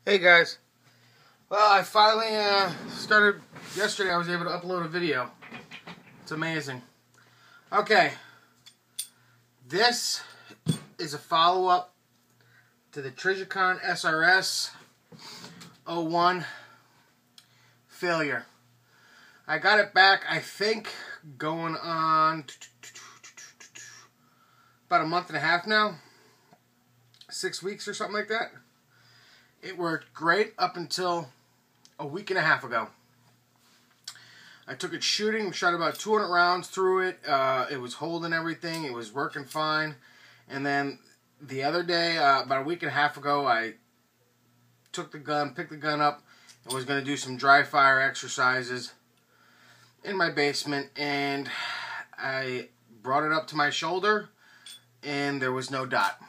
Hey guys, well I finally started yesterday. I was able to upload a video. It's amazing. Okay, this is a follow-up to the Trijicon SRS 01 failure. I got it back, I think, going on about a month and a half now. 6 weeks or something like that. It worked great up until a week and a half ago. I took it shooting, shot about 200 rounds through it. It was holding everything. It was working fine. And then the other day, about a week and a half ago, I took the gun, picked the gun up, and was going to do some dry fire exercises in my basement. And I brought it up to my shoulder, and there was no dot.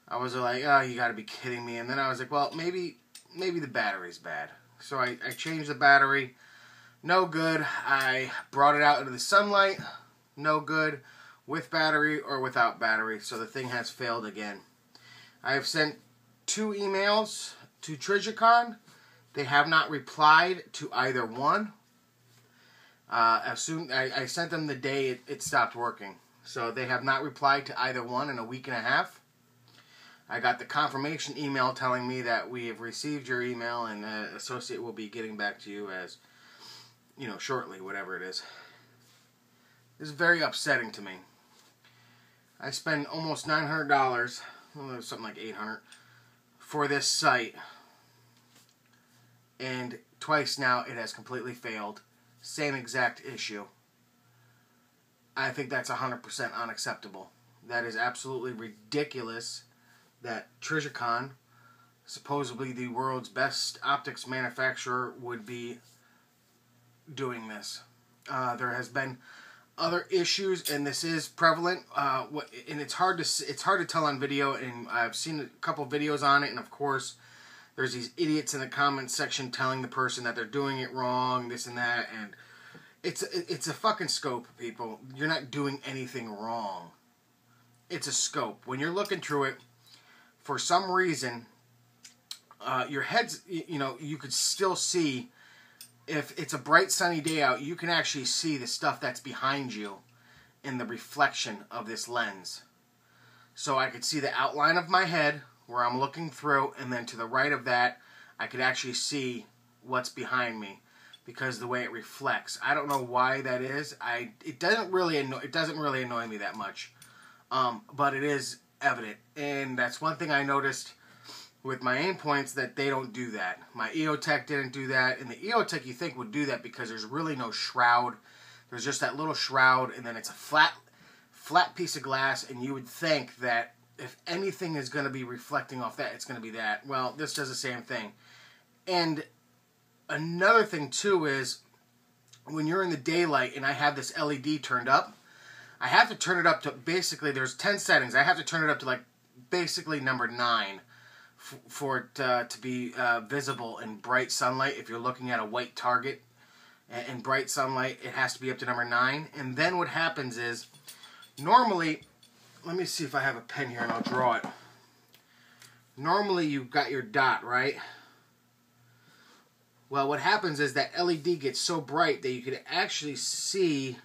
I was like, oh, you gotta be kidding me. And then I was like, well, maybe the battery's bad. So I changed the battery. No good. I brought it out into the sunlight. No good. With battery or without battery. So the thing has failed again. I have sent 2 emails to Trijicon. They have not replied to either one. I sent them the day it stopped working. So they have not replied to either one in a week and a half. I got the confirmation email telling me that we have received your email and the associate will be getting back to you as, shortly, whatever it is. This is very upsetting to me. I spend almost $900, something like $800, for this site. And twice now it has completely failed. Same exact issue. I think that's 100% unacceptable. That is absolutely ridiculous that Trijicon, supposedly the world's best optics manufacturer, would be doing this. There has been other issues, and this is prevalent. And it's hard to tell on video. And I've seen a couple videos on it, and of course, there's these idiots in the comments section telling the person that they're doing it wrong, this and that, and it's a fucking scope, people. You're not doing anything wrong. It's a scope. When you're looking through it, for some reason, your head's, you could still see, if it's a bright sunny day out, you can actually see the stuff that's behind you in the reflection of this lens. So I could see the outline of my head where I'm looking through, and then to the right of that, I could actually see what's behind me because the way it reflects. I don't know why that is. It doesn't really annoy me that much, but it is evident, and that's one thing I noticed with my aim points, that they don't do that. My EOTech didn't do that, and the EOTech you think would do that because there's really no shroud. There's just that little shroud, and then it's a flat piece of glass, and you would think that if anything is going to be reflecting off that, it's going to be that. Well, this does the same thing. And another thing too is, when you're in the daylight and I have this LED turned up, I have to turn it up to, basically, there's 10 settings. I have to turn it up to, basically number 9 for it to be visible in bright sunlight. If you're looking at a white target in bright sunlight, it has to be up to number 9. And then what happens is, normally, let me see if I have a pen here and I'll draw it. Normally, you've got your dot, right? Well, what happens is that LED gets so bright that you can actually see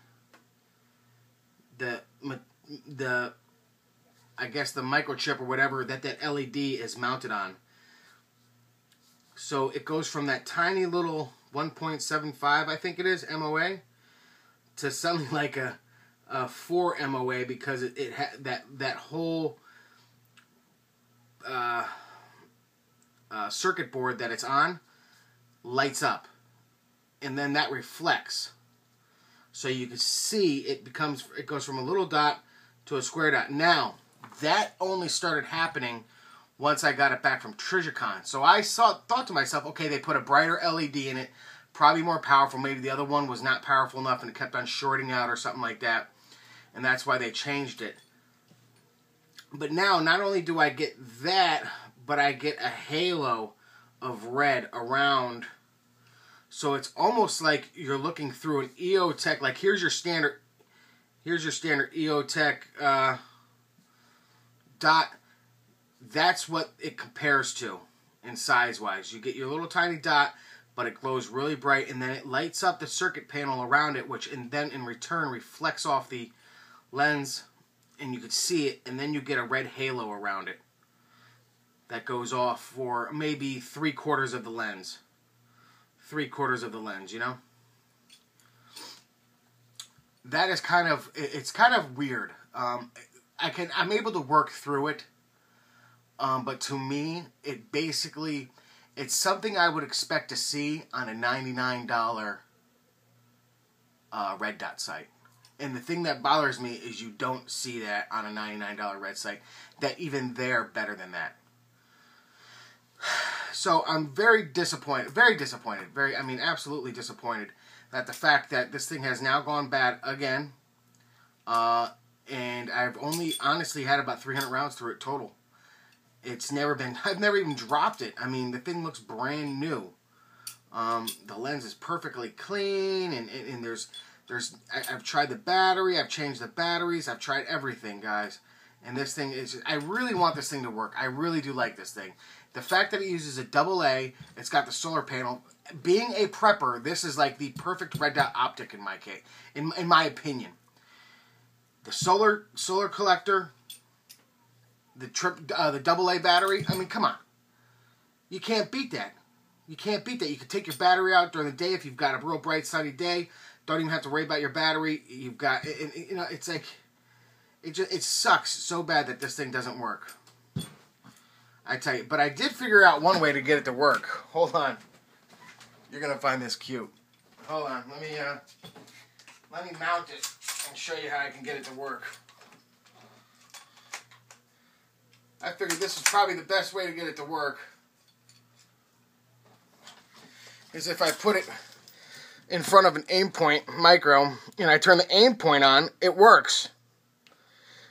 I guess the microchip or whatever that LED is mounted on. So it goes from that tiny little 1.75, I think it is, MOA, to something like a 4 MOA, because it that whole circuit board that it's on lights up, and then that reflects. So you can see it goes from a little dot to a square dot. Now, that only started happening once I got it back from Trijicon. So I thought to myself, okay, they put a brighter LED in it, probably more powerful. Maybe the other one was not powerful enough and it kept on shorting out or something like that. And that's why they changed it. But now, not only do I get that, but I get a halo of red around. So it's almost like you're looking through an EOTech. Like here's your standard EOTech dot. That's what it compares to in size-wise. You get your little tiny dot, but it glows really bright, and then it lights up the circuit panel around it, which then in return reflects off the lens, and you can see it, and then you get a red halo around it that goes off for maybe 3/4 of the lens. 3/4 of the lens, you know? That is kind of, it's kind of weird. I'm able to work through it, but to me, it basically, it's something I would expect to see on a $99 red dot sight. And the thing that bothers me is you don't see that on a $99 red sight. That even they're better than that. So I'm very disappointed. Absolutely disappointed that the fact that this thing has now gone bad again. And I've only honestly had about 300 rounds through it total. It's never been, I've never even dropped it. I mean, the thing looks brand new. The lens is perfectly clean, and I've tried the battery, I've changed the batteries, I've tried everything, guys. And this thing is, I really want this thing to work. I really do like this thing. The fact that it uses a AA, it's got the solar panel. Being a prepper, this is like the perfect red dot optic in my case, in my opinion. The solar collector, the AA battery. I mean, come on. You can't beat that. You can't beat that. You can take your battery out during the day if you've got a real bright sunny day. Don't even have to worry about your battery. You've got, you know, it's like, it sucks so bad that this thing doesn't work. I tell you, but I did figure out one way to get it to work. Hold on. You're gonna find this cute. Hold on. Let me mount it and show you how I can get it to work. I figured this is probably the best way to get it to work. Is if I put it in front of an aim point micro and I turn the aim point on, it works.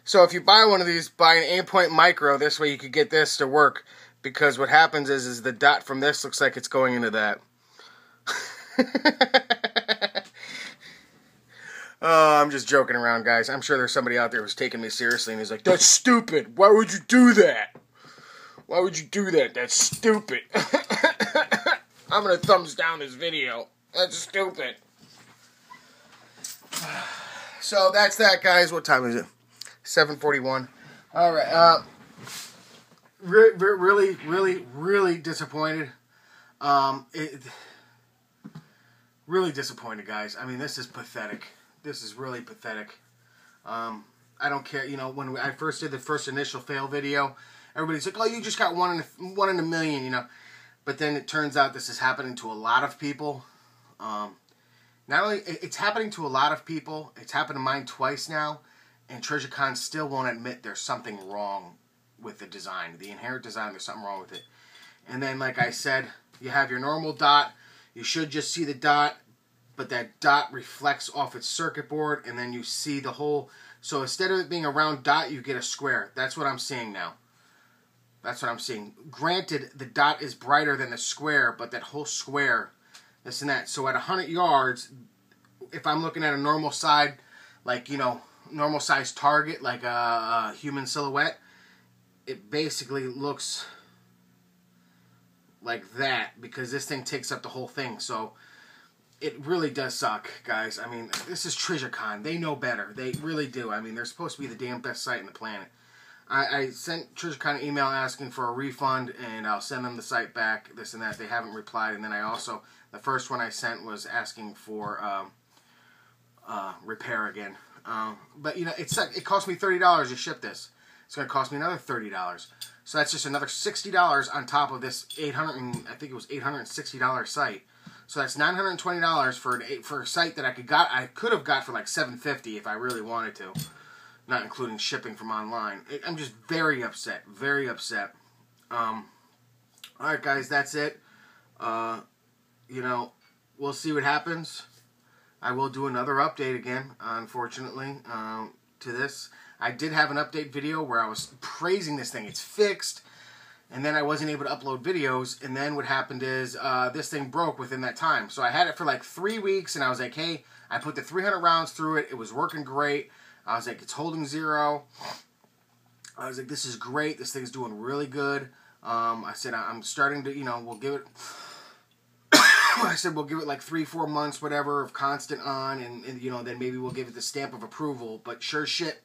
So if you buy one of these, buy an aim point micro. This way you could get this to work, because what happens is the dot from this looks like it's going into that. Oh, I'm just joking around, guys. I'm sure there's somebody out there who's taking me seriously and is like, "That's stupid. Why would you do that? Why would you do that? That's stupid." I'm gonna thumbs down this video. That's stupid. So that's that, guys. What time is it? 7:41. All right. Really disappointed. Really disappointed, guys. I mean, this is pathetic. This is really pathetic. I don't care. You know, when I first did the first initial fail video, everybody's like, "Oh, you just got one in a million," you know. But then it turns out this is happening to a lot of people. Not only it's happening to a lot of people, it's happened to mine twice now, and Trijicon still won't admit there's something wrong with the design. The inherent design, there's something wrong with it. And then, like I said, you have your normal dot. You should just see the dot, but that dot reflects off its circuit board, and then you see the whole. So instead of it being a round dot, you get a square. That's what I'm seeing now. That's what I'm seeing. Granted, the dot is brighter than the square, but that whole square, this and that. So at 100 yards, if I'm looking at a normal side, like, you know, normal size target, like a human silhouette, it basically looks like that, because this thing takes up the whole thing. So it really does suck, guys. I mean, this is Trijicon. They know better. They really do. I mean, they're supposed to be the damn best site in the planet. I sent Trijicon an email asking for a refund, and I'll send them the site back, this and that. They haven't replied. And then I also, the first one I sent was asking for repair again. But, you know, it cost me $30 to ship this. It's going to cost me another $30. So that's just another $60 on top of this $860 site. So that's $920 for a site that I could have got for like $750 if I really wanted to, not including shipping from online. I'm just very upset, very upset. All right, guys, that's it. You know, we'll see what happens. I will do another update again, unfortunately, to this. I did have an update video where I was praising this thing. It's fixed. And then I wasn't able to upload videos. And then what happened is this thing broke within that time. So I had it for like 3 weeks. And I was like, hey, I put the 300 rounds through it. It was working great. I was like, it's holding zero. I was like, this is great. This thing's doing really good. I said, I'm starting to, we'll give it... I said, we'll give it like 3-4 months, whatever, of constant on, and then maybe we'll give it the stamp of approval. But sure shit,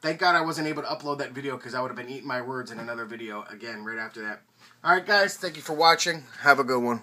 thank God I wasn't able to upload that video, because I would have been eating my words in another video again right after that. Alright guys, thank you for watching. Have a good one.